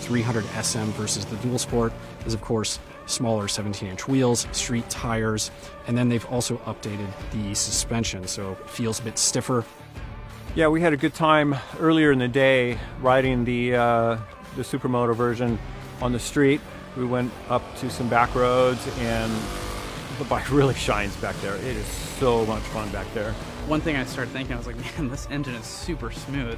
300 SM versus the Dual Sport is, of course, smaller 17-inch wheels, street tires, and then they've also updated the suspension, so it feels a bit stiffer. Yeah, we had a good time earlier in the day riding the Supermoto version on the street. We went up to some back roads, and the bike really shines back there. It is so much fun back there. One thing I started thinking, I was like, man, this engine is super smooth.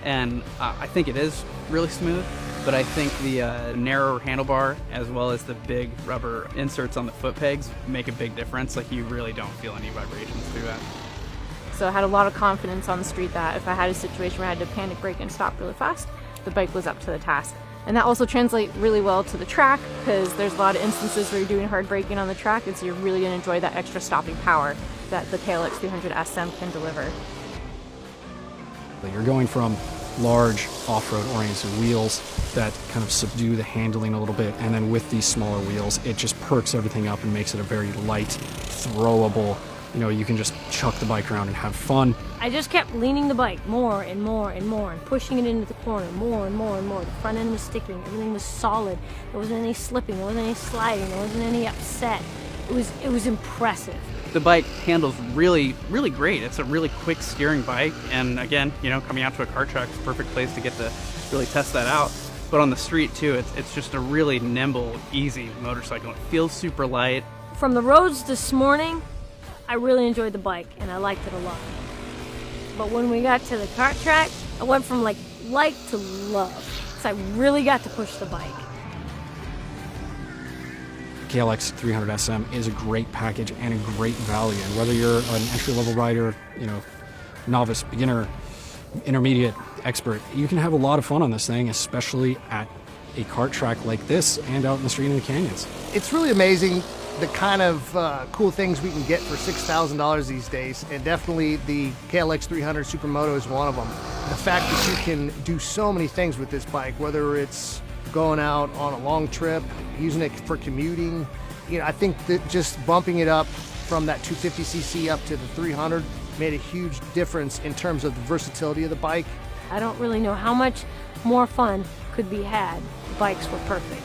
And I think it is really smooth, but I think the narrower handlebar as well as the big rubber inserts on the foot pegs make a big difference. Like, you really don't feel any vibrations through that. So I had a lot of confidence on the street that if I had a situation where I had to panic brake and stop really fast, the bike was up to the task. And that also translates really well to the track, because there's a lot of instances where you're doing hard braking on the track, and so you're really going to enjoy that extra stopping power that the KLX 300 SM can deliver. You're going from large off-road oriented wheels that kind of subdue the handling a little bit, and then with these smaller wheels, it just perks everything up and makes it a very light, throwable, you can just chuck the bike around and have fun. I just kept leaning the bike more and more and more and pushing it into the corner more and more and more. The front end was sticking, everything was solid. There wasn't any slipping, there wasn't any sliding, there wasn't any upset. It was impressive. The bike handles really, really great. It's a really quick steering bike, and again, coming out to a kart track is a perfect place to get to really test that out. But on the street too, it's just a really nimble, easy motorcycle. It feels super light. From the roads this morning, I really enjoyed the bike and I liked it a lot. But when we got to the kart track, I went from like to love. So I really got to push the bike. KLX 300 SM is a great package and a great value. And whether you're an entry-level rider, novice, beginner, intermediate, expert, you can have a lot of fun on this thing, especially at a kart track like this and out in the street in the canyons. It's really amazing the kind of cool things we can get for $6,000 these days, and definitely the KLX 300 Supermoto is one of them. The fact that you can do so many things with this bike, whether it's going out on a long trip, using it for commuting, I think that just bumping it up from that 250cc up to the 300 made a huge difference in terms of the versatility of the bike. I don't really know how much more fun could be had. The bikes were perfect.